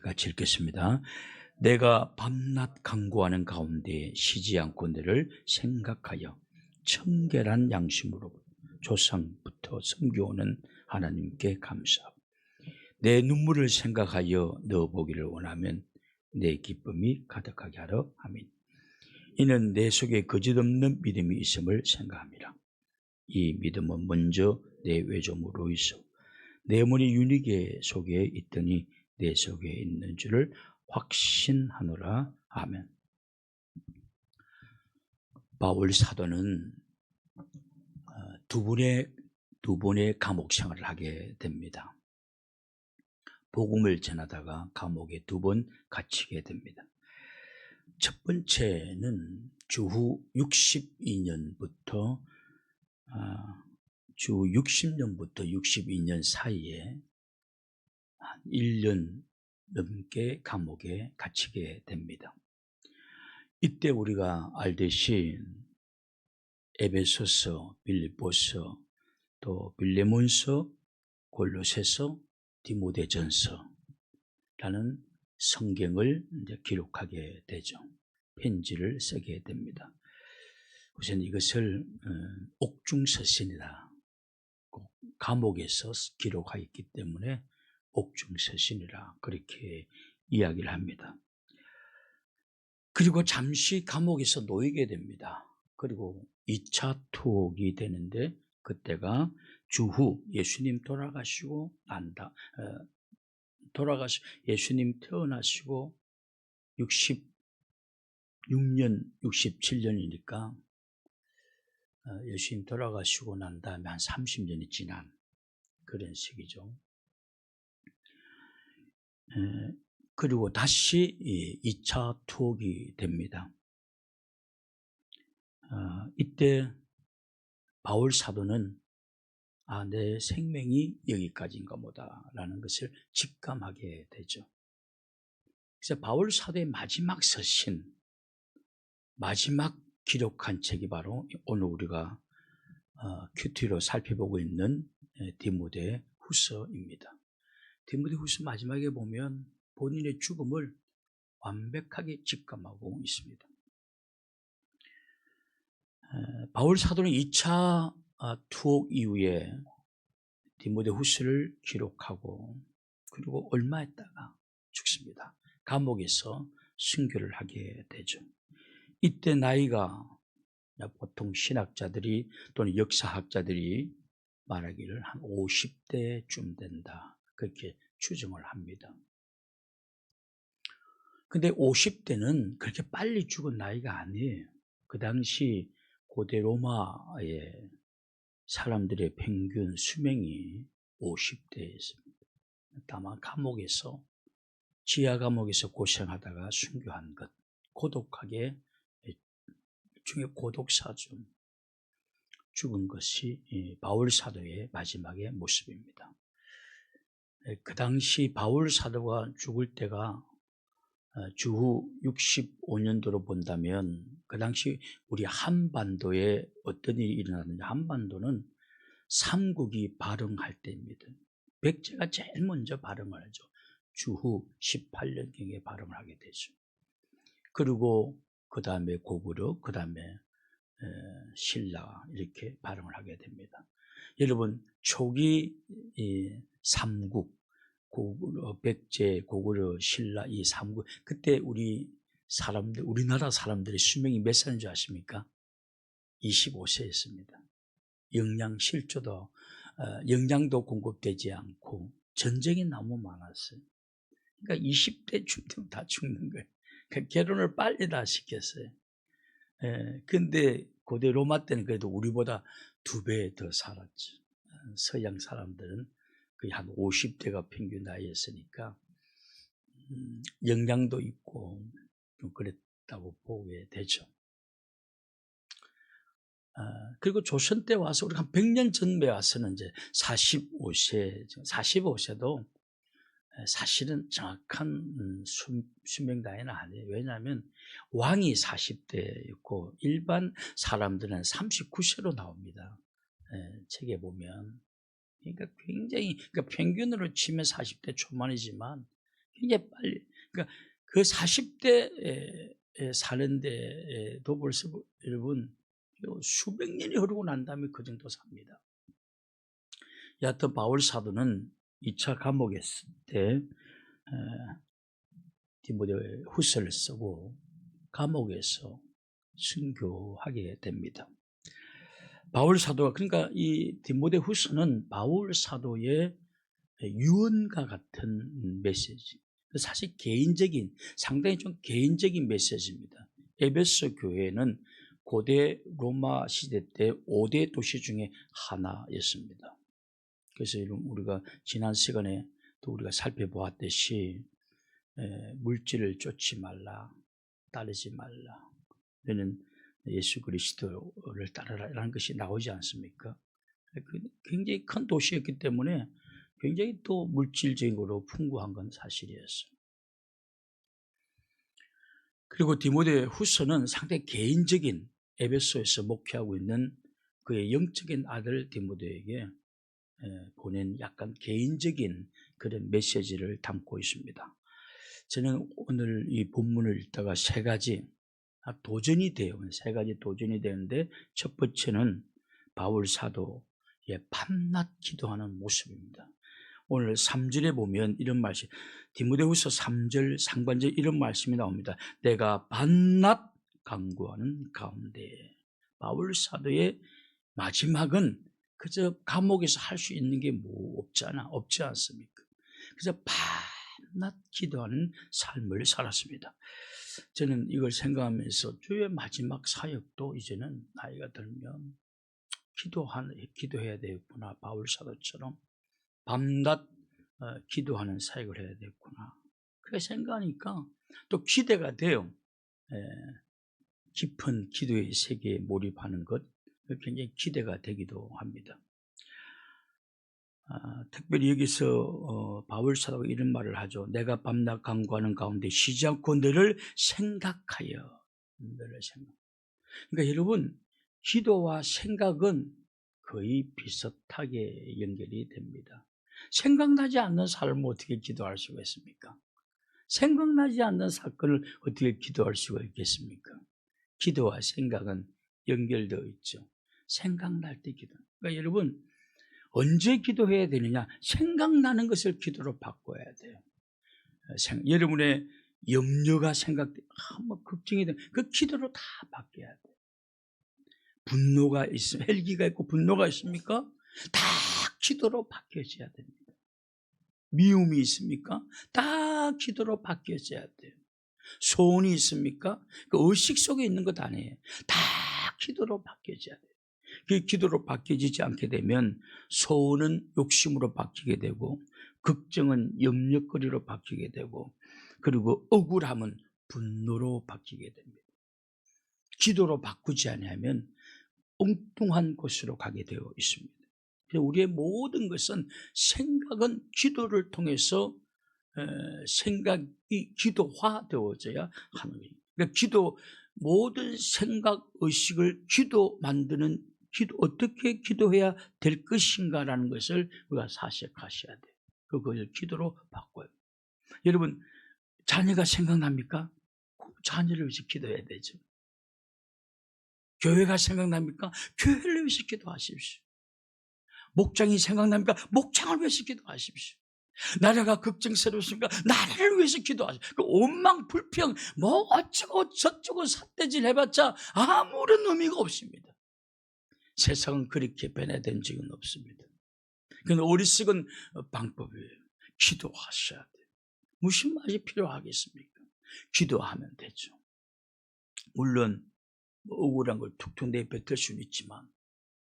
같이 읽겠습니다. 내가 밤낮 간구하는 가운데 쉬지 않고 너를 생각하여 청결한 양심으로 조상부터 섬겨오는 하나님께 감사하고 내 눈물을 생각하여 너 보기를 원하면 내 기쁨이 가득하게 하라. 아멘. 이는 내 속에 거짓없는 믿음이 있음을 생각합니다. 이 믿음은 먼저 내 외조모로 있어 내 어머니 유니게 속에 있더니 내 속에 있는 줄을 확신하노라. 아멘. 바울 사도는 두 번의 감옥 생활을 하게 됩니다. 복음을 전하다가 감옥에 2번 갇히게 됩니다. 첫 번째는 주후 62년부터 주 60년부터 62년 사이에 1년 넘게 감옥에 갇히게 됩니다. 이때 우리가 알듯이 에베소서, 빌립보서, 또 빌레몬서, 골로새서, 디모데전서라는 성경을 이제 기록하게 되죠. 편지를 쓰게 됩니다. 우선 이것을 옥중서신이다. 감옥에서 기록하였기 때문에 옥중서신이라 그렇게 이야기를 합니다. 그리고 잠시 감옥에서 놓이게 됩니다. 그리고 2차 투옥이 되는데 그때가 주후 예수님 돌아가시고 예수님 태어나시고 66년, 67년이니까 예수님 돌아가시고 난 다음에 한 30년이 지난 그런 시기죠. 그리고 다시 2차 투옥이 됩니다. 이때 바울 사도는 내 생명이 여기까지인가 보다라는 것을 직감하게 되죠. 그래서 바울 사도의 마지막 서신, 마지막 기록한 책이 바로 오늘 우리가 큐티로 살펴보고 있는 디모데 후서입니다. 디모데 후서 마지막에 보면 본인의 죽음을 완벽하게 직감하고 있습니다. 바울 사도는 2차 투옥 이후에 디모데 후서를 기록하고 그리고 얼마 있다가 죽습니다. 감옥에서 순교를 하게 되죠. 이때 나이가 보통 신학자들이 또는 역사학자들이 말하기를 한 50대쯤 된다. 그렇게 추정을 합니다. 근데 50대는 그렇게 빨리 죽은 나이가 아니에요. 그 당시 고대 로마의 사람들의 평균 수명이 50대였습니다. 다만 감옥에서, 지하 감옥에서 고생하다가 순교한 것, 고독하게, 일종의 고독사죠. 죽은 것이 바울 사도의 마지막의 모습입니다. 그 당시 바울 사도가 죽을 때가 주후 65년도로 본다면 그 당시 우리 한반도에 어떤 일이 일어났는지, 한반도는 삼국이 발흥할 때입니다. 백제가 제일 먼저 발흥을 하죠. 주후 18년경에 발흥을 하게 되죠. 그리고 그 다음에 고구려, 그 다음에 신라 이렇게 발흥을 하게 됩니다. 여러분 초기 삼국, 고구려, 백제, 고구려, 신라 이 삼국, 그때 우리나라 사람들의 수명이 몇 살인 줄 아십니까? 25세였습니다. 영양도 공급되지 않고 전쟁이 너무 많았어요. 그러니까 20대쯤 되면 다 죽는 거예요. 그러니까 결혼을 빨리 다 시켰어요. 근데 고대 로마 때는 그래도 우리보다 2배 더 살았죠. 서양 사람들은 거의 한 50대가 평균 나이였으니까 영양도 있고 좀 그랬다고 보게 되죠. 그리고 조선 때 와서 우리가 한 100년 전에 와서는 이제 45세도 사실은 정확한 수명 나이는 아니에요. 왜냐하면 왕이 40대였고 일반 사람들은 39세로 나옵니다. 책에 보면. 그러니까 굉장히, 평균으로 치면 40대 초반이지만 굉장히 빨리. 그러니까 그 40대 사는데도 벌써 여러분 수백 년이 흐르고 난 다음에 그 정도 삽니다. 여하튼 바울 사도는 2차 감옥에 있을 때 디모데 후서를 쓰고 감옥에서 순교하게 됩니다. 바울 사도가, 그러니까 이 디모데 후서는 바울 사도의 유언과 같은 메시지. 사실 개인적인, 상당히 좀 개인적인 메시지입니다. 에베소 교회는 고대 로마 시대 때 5대 도시 중에 하나였습니다. 그래서 우리가 지난 시간에 또 우리가 살펴보았듯이 물질을 쫓지 말라, 따르지 말라, 너는 예수 그리스도를 따르라라는 것이 나오지 않습니까? 굉장히 큰 도시였기 때문에 굉장히 또 물질적으로 풍부한 건 사실이었어요. 그리고 디모데 후서는 상당히 개인적인, 에베소에서 목회하고 있는 그의 영적인 아들 디모데에게 보낸 약간 개인적인 그런 메시지를 담고 있습니다. 저는 오늘 이 본문을 읽다가 세 가지 도전이 돼요. 세 가지 도전이 되는데, 첫 번째는 바울 사도의 밤낮 기도하는 모습입니다. 오늘 3절에 보면 이런 말씀, 디모데후서 3절 상반절 이런 말씀이 나옵니다. 내가 밤낮 간구하는 가운데. 바울 사도의 마지막은 그저 감옥에서 할 수 있는 게 뭐 없지 않습니까? 그래서 밤낮 기도하는 삶을 살았습니다. 저는 이걸 생각하면서 주의 마지막 사역도 이제는 나이가 들면 기도해야 되겠구나. 바울 사도처럼 밤낮 기도하는 사역을 해야 되겠구나. 그렇게 생각하니까 또 기대가 돼요. 깊은 기도의 세계에 몰입하는 것, 굉장히 기대가 되기도 합니다. 특별히 여기서 바울 사도가 이런 말을 하죠. 내가 밤낮 간구하는 가운데 쉬지 않고 너를 생각하여. 그러니까 여러분, 기도와 생각은 거의 비슷하게 연결이 됩니다. 생각나지 않는 삶을 어떻게 기도할 수가 있습니까? 생각나지 않는 사건을 어떻게 기도할 수가 있겠습니까? 기도와 생각은 연결되어 있죠. 생각날 때 기도. 그러니까 여러분, 언제 기도해야 되느냐? 생각나는 것을 기도로 바꿔야 돼요. 여러분의 염려가 뭐 걱정이 되면 그 기도로 다 바뀌어야 돼요. 분노가 있으면, 헬기가 있고 분노가 있습니까? 다 기도로 바뀌어져야 됩니다. 미움이 있습니까? 다 기도로 바뀌어져야 돼요. 소원이 있습니까? 그 의식 속에 있는 것 아니에요. 다 기도로 바뀌어져야 돼요. 그 기도로 바뀌어지지 않게 되면 소원은 욕심으로 바뀌게 되고, 걱정은 염려거리로 바뀌게 되고, 그리고 억울함은 분노로 바뀌게 됩니다. 기도로 바꾸지 않으면 엉뚱한 곳으로 가게 되어 있습니다. 우리의 모든 것은, 생각은 기도를 통해서 생각이 기도화되어져야 하는 거예요. 그러니까 모든 생각, 의식을 기도 만드는, 어떻게 기도해야 될 것인가라는 것을 우리가 사색하셔야 돼요. 그걸 기도로 바꿔요. 여러분, 자녀가 생각납니까? 자녀를 위해서 기도해야 되죠. 교회가 생각납니까? 교회를 위해서 기도하십시오. 목장이 생각납니까? 목장을 위해서 기도하십시오. 나라가 걱정스러우십니까? 나라를 위해서 기도하십시오. 그 원망, 불평, 뭐 어쩌고 저쩌고 삿대질 해봤자 아무런 의미가 없습니다. 세상은 그렇게 변화된 적은 없습니다. 그건 어리석은 방법이에요. 기도하셔야 돼요. 무슨 말이 필요하겠습니까? 기도하면 되죠. 물론 억울한 걸 툭툭 내뱉을 수는 있지만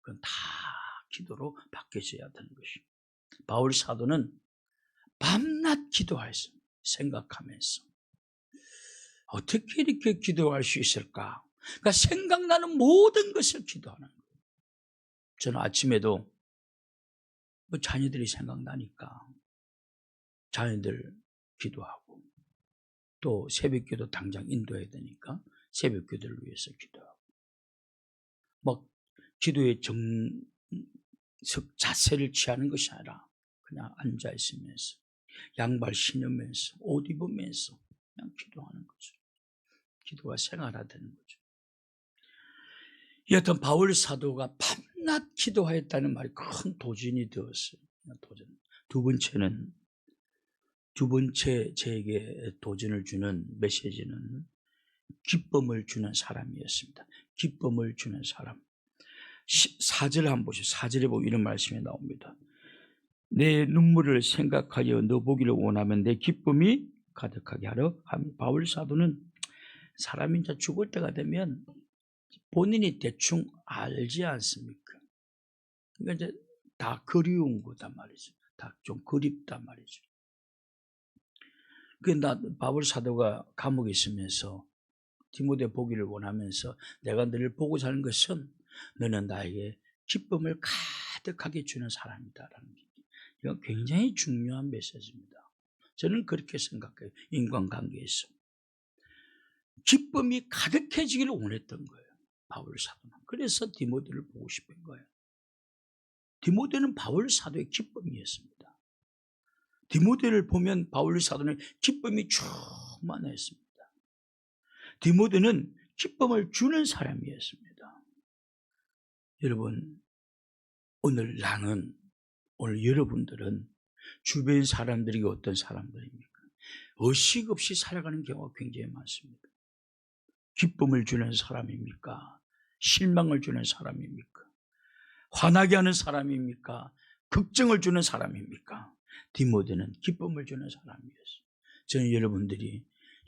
그건 다 기도로 바뀌어져야 되는 것입니다. 바울 사도는 밤낮 기도해서 생각하면서 어떻게 이렇게 기도할 수 있을까? 그러니까 생각나는 모든 것을 기도하는 거예요. 저는 아침에도 자녀들이 생각나니까 자녀들 기도하고, 또 새벽기도 당장 인도해야 되니까 새벽기도를 위해서 기도하고, 막 기도의 정석 자세를 취하는 것이 아니라 그냥 앉아있으면서 양발 신으면서 옷 입으면서 그냥 기도하는 거죠. 기도가 생활화되는 거죠. 여하튼 바울 사도가 밤낮 기도하였다는 말이 큰 도전이 되었어요. 도전. 두 번째 제게 도전을 주는 메시지는 기쁨을 주는 사람이었습니다. 기쁨을 주는 사람. 4절 한번 보시죠. 4절에 보면 이런 말씀이 나옵니다. 내 눈물을 생각하여 너 보기를 원하면 내 기쁨이 가득하게 하려 하며, 바울 사도는 사람이 이제 죽을 때가 되면 본인이 대충 알지 않습니까? 그러니까 이제 다 그리운 거단 말이죠. 다 좀 그립단 말이죠. 그러니까 바울 사도가 감옥에 있으면서 디모데 보기를 원하면서 내가 너를 보고 사는 것은 너는 나에게 기쁨을 가득하게 주는 사람이다라는 게, 이건 굉장히 중요한 메시지입니다. 저는 그렇게 생각해요. 인간관계에서 기쁨이 가득해지기를 원했던 거예요, 바울 사도는. 그래서 디모데를 보고 싶은 거예요. 디모데는 바울 사도의 기쁨이었습니다. 디모데를 보면 바울 사도는 기쁨이 충만했습니다. 디모데는 기쁨을 주는 사람이었습니다. 여러분, 오늘 여러분들은 주변 사람들이 어떤 사람들입니까? 의식 없이 살아가는 경우가 굉장히 많습니다. 기쁨을 주는 사람입니까? 실망을 주는 사람입니까? 화나게 하는 사람입니까? 걱정을 주는 사람입니까? 디모데는 기쁨을 주는 사람이었어요. 저는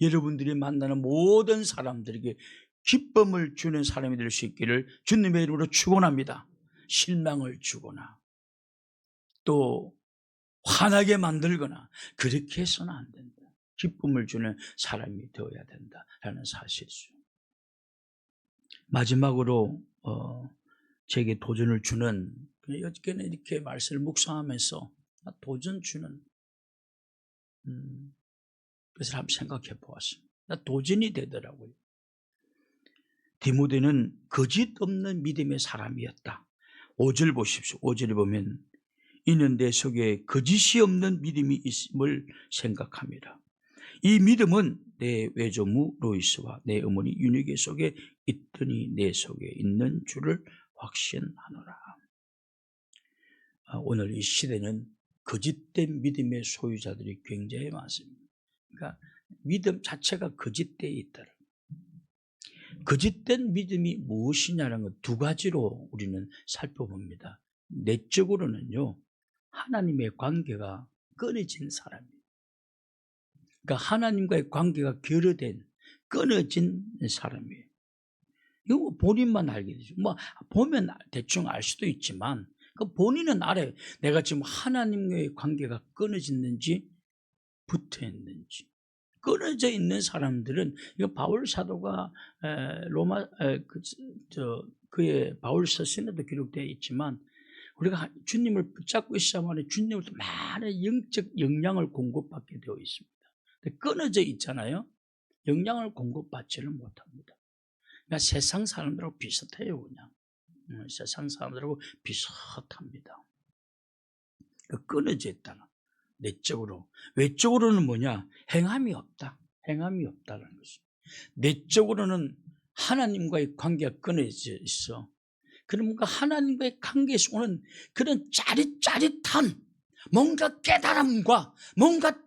여러분들이 만나는 모든 사람들에게 기쁨을 주는 사람이 될 수 있기를 주님의 이름으로 축원합니다. 실망을 주거나 또 화나게 만들거나 그렇게 해서는 안 된다. 기쁨을 주는 사람이 되어야 된다라는 사실이죠. 마지막으로 제게 도전을 주는, 어저께는 이렇게 말씀을 묵상하면서 도전 주는 그것을 한번 생각해 보았습니다. 도전이 되더라고요. 디모데는 거짓 없는 믿음의 사람이었다. 5절 보십시오. 5절에 보면 이는 내 속에 거짓이 없는 믿음이 있음을 생각합니다. 이 믿음은 내 외조무 로이스와 내 어머니 유니게 속에 있더니 내 속에 있는 줄을 확신하노라. 오늘 이 시대는 거짓된 믿음의 소유자들이 굉장히 많습니다. 그러니까 믿음 자체가 거짓되어 있다. 거짓된 믿음이 무엇이냐는 것 두 가지로 우리는 살펴봅니다. 내적으로는요, 하나님의 관계가 끊어진 사람이에요. 그러니까 하나님과의 관계가 결여된, 끊어진 사람이에요. 이거 본인만 알게 되죠. 보면 대충 알 수도 있지만, 본인은 알아요. 내가 지금 하나님과의 관계가 끊어졌는지, 붙어 있는지. 끊어져 있는 사람들은, 이거 바울 사도가 그의 바울서 서신에도 기록되어 있지만, 우리가 주님을 붙잡고 있어야만 주님으로부터 많은 영적 영향을 공급받게 되어 있습니다. 근데 끊어져 있잖아요. 영향을 공급받지를 못합니다. 그러니까 세상 사람들하고 비슷해요, 그냥. 세상 사람들하고 비슷합니다. 끊어져 있다는. 내적으로. 외적으로는 뭐냐? 행함이 없다. 행함이 없다는 것입니다. 내적으로는 하나님과의 관계가 끊어져 있어. 그러니까 하나님과의 관계에서 오는 그런 짜릿짜릿한 뭔가 깨달음과 뭔가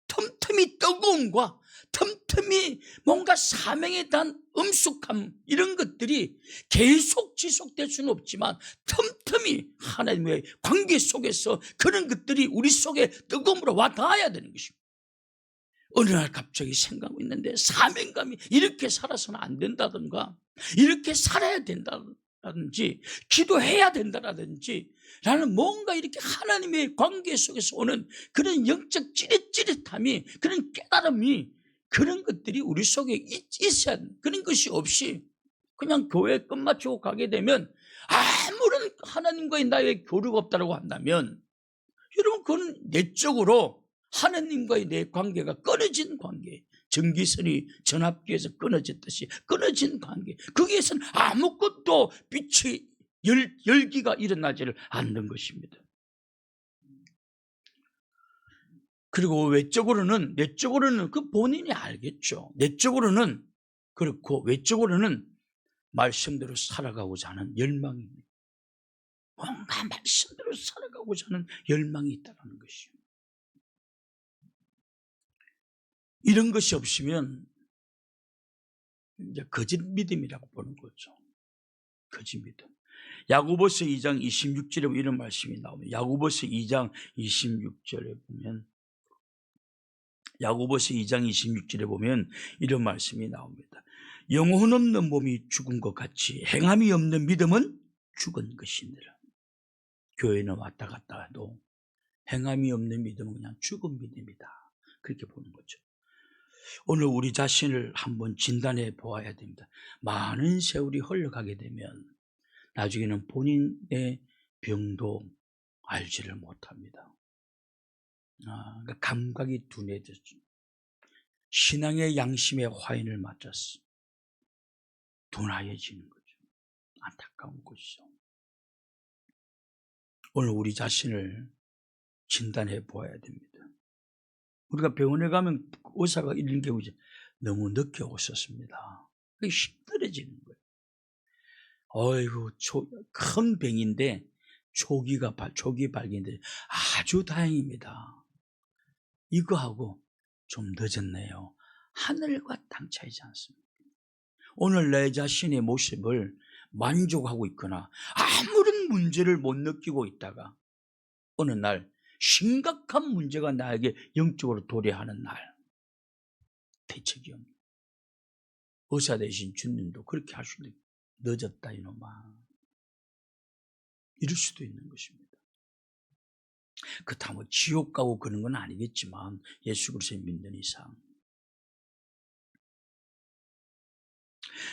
틈틈이 뜨거움과 틈틈이 뭔가 사명에 대한 엄숙함, 이런 것들이 계속 지속될 수는 없지만 틈틈이 하나님의 관계 속에서 그런 것들이 우리 속에 뜨거움으로 와 닿아야 되는 것입니다. 어느 날 갑자기 생각하고 있는데 사명감이 이렇게 살아서는 안 된다든가, 이렇게 살아야 된다든지, 기도해야 된다라든지, 라는 뭔가 이렇게 하나님의 관계 속에서 오는 그런 영적 찌릿찌릿함이, 그런 깨달음이, 그런 것들이 우리 속에 있어야 하는, 그런 것이 없이 그냥 교회에 끝마치고 가게 되면 아무런 하나님과의 나의 교류가 없다고 한다면, 여러분, 그건 내적으로 하나님과의 내 관계가 끊어진 관계, 전기선이 전압기에서 끊어졌듯이 끊어진 관계, 거기에서는 아무것도 빛이 열기가 일어나지를 않는 것입니다. 그리고 외적으로는 그 본인이 알겠죠. 내적으로는 그렇고 외적으로는 말씀대로 살아가고자 하는 열망입니다. 뭔가 말씀대로 살아가고자 하는 열망이 있다는 것이요. 이런 것이 없으면 이제 거짓 믿음이라고 보는 거죠. 거짓 믿음. 야고보서 2장 26절에 보면 이런 말씀이 나옵니다. 야고보서 2장 26절에 보면 이런 말씀이 나옵니다. 영혼 없는 몸이 죽은 것 같이 행함이 없는 믿음은 죽은 것이니라. 교회는 왔다 갔다 해도 행함이 없는 믿음은 그냥 죽은 믿음이다. 그렇게 보는 거죠. 오늘 우리 자신을 한번 진단해 보아야 됩니다. 많은 세월이 흘러가게 되면 나중에는 본인의 병도 알지를 못합니다. 그러니까 감각이 둔해졌죠. 신앙의 양심에 화인을 맞았어. 둔하여지는 거죠. 안타까운 것이죠. 오늘 우리 자신을 진단해 보아야 됩니다. 우리가 병원에 가면 의사가 이런 경우에 너무 늦게 오셨습니다. 힘들어지는 거예요. 어이구, 큰 병인데 초기 발견돼 아주 다행입니다. 이거하고 좀 늦었네요. 하늘과 땅 차이지 않습니까? 오늘 내 자신의 모습을 만족하고 있거나 아무런 문제를 못 느끼고 있다가 어느 날 심각한 문제가 나에게 영적으로 도래하는 날, 대책이 없는 의사 대신 주님도 그렇게 할 수도 있고, 늦었다 이놈아, 이럴 수도 있는 것입니다. 그렇다고 지옥 가고 그런 건 아니겠지만 예수 그리스도를 믿는 이상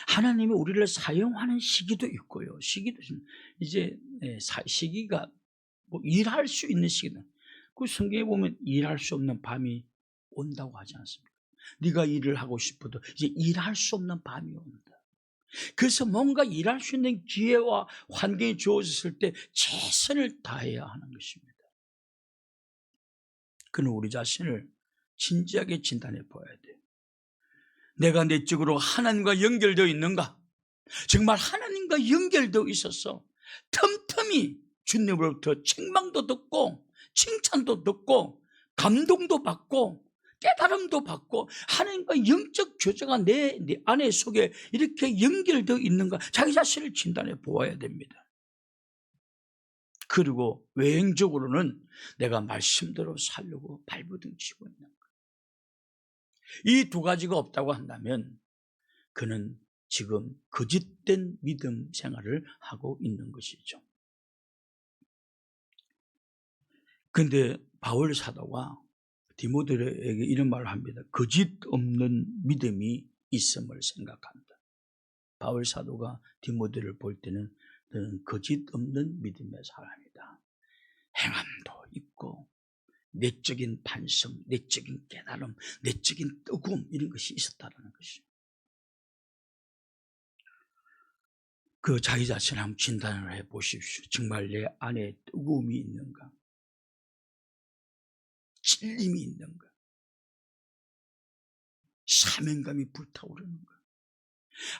하나님이 우리를 사용하는 시기도 있고요. 시기도 이제 시기가 뭐 일할 수 있는 시기다. 그 성경에 보면 일할 수 없는 밤이 온다고 하지 않습니까? 네가 일을 하고 싶어도 이제 일할 수 없는 밤이 온다. 그래서 뭔가 일할 수 있는 기회와 환경이 주어졌을 때 최선을 다해야 하는 것입니다. 그는 우리 자신을 진지하게 진단해 보아야 돼요. 내가 내적으로 하나님과 연결되어 있는가? 정말 하나님과 연결되어 있어서 틈틈이 주님으로부터 책망도 듣고 칭찬도 듣고 감동도 받고 깨달음도 받고 하나님과 영적 교제가 내 안에 속에 이렇게 연결되어 있는가? 자기 자신을 진단해 보아야 됩니다. 그리고 외행적으로는 내가 말씀대로 살려고 발버둥 치고 있는 거예요. 이 두 가지가 없다고 한다면 그는 지금 거짓된 믿음 생활을 하고 있는 것이죠. 그런데 바울 사도가 디모데에게 이런 말을 합니다. 거짓 없는 믿음이 있음을 생각한다. 바울 사도가 디모데를 볼 때는 너는 거짓 없는 믿음의 사람이다. 행함도 있고 내적인 반성, 내적인 깨달음, 내적인 뜨거움 이런 것이 있었다는 것이죠. 그 자기 자신을 한번 진단을 해보십시오. 정말 내 안에 뜨거움이 있는가? 찔림이 있는가? 사명감이 불타오르는가?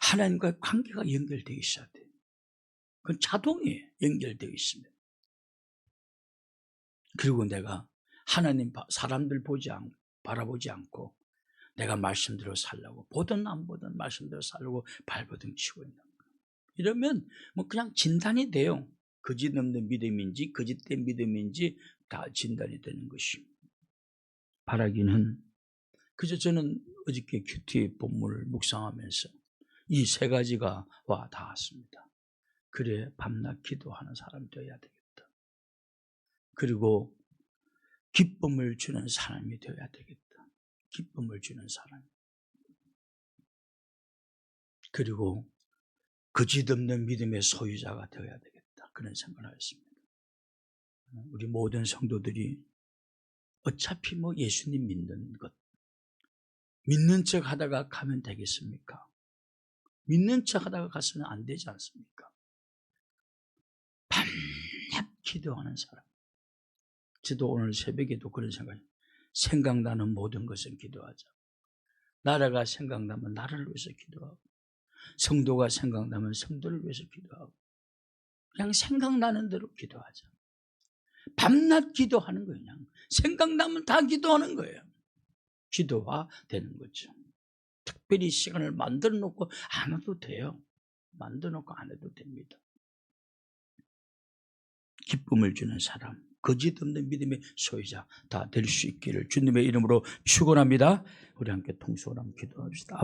하나님과의 관계가 연결되어 있어야 돼요. 그건 자동이에요. 연결되어 있으면. 그리고 내가 하나님 사람들 바라보지 않고 내가 말씀대로 살려고 보든 안 보든 말씀대로 살려고 발버둥 치고 있는 거예요. 이러면 뭐 그냥 진단이 돼요. 거짓 없는 믿음인지 거짓된 믿음인지 다 진단이 되는 것입니다. 바라기는 그저 저는 어저께 큐티 본문을 묵상하면서 이 세 가지가 와 닿았습니다. 그래 밤낮 기도하는 사람 되어야 되겠다. 그리고 기쁨을 주는 사람이 되어야 되겠다. 기쁨을 주는 사람. 그리고 거짓 없는 믿음의 소유자가 되어야 되겠다. 그런 생각을 했습니다. 우리 모든 성도들이 어차피 뭐 예수님 믿는 것 믿는 척 하다가 가면 되겠습니까? 믿는 척 하다가 가서는 안 되지 않습니까? 밤낮 기도하는 사람. 저도 오늘 새벽에도 그런 생각이 생각나는 모든 것은 기도하자. 나라가 생각나면 나라를 위해서 기도하고, 성도가 생각나면 성도를 위해서 기도하고, 그냥 생각나는 대로 기도하자. 밤낮 기도하는 거예요. 그냥 생각나면 다 기도하는 거예요. 기도화 되는 거죠. 특별히 시간을 만들어 놓고 안 해도 돼요. 만들어 놓고 안 해도 됩니다. 기쁨을 주는 사람, 거짓 없는 믿음의 소유자 다 될 수 있기를 주님의 이름으로 축원합니다. 우리 함께 통성으로 한번 기도합시다.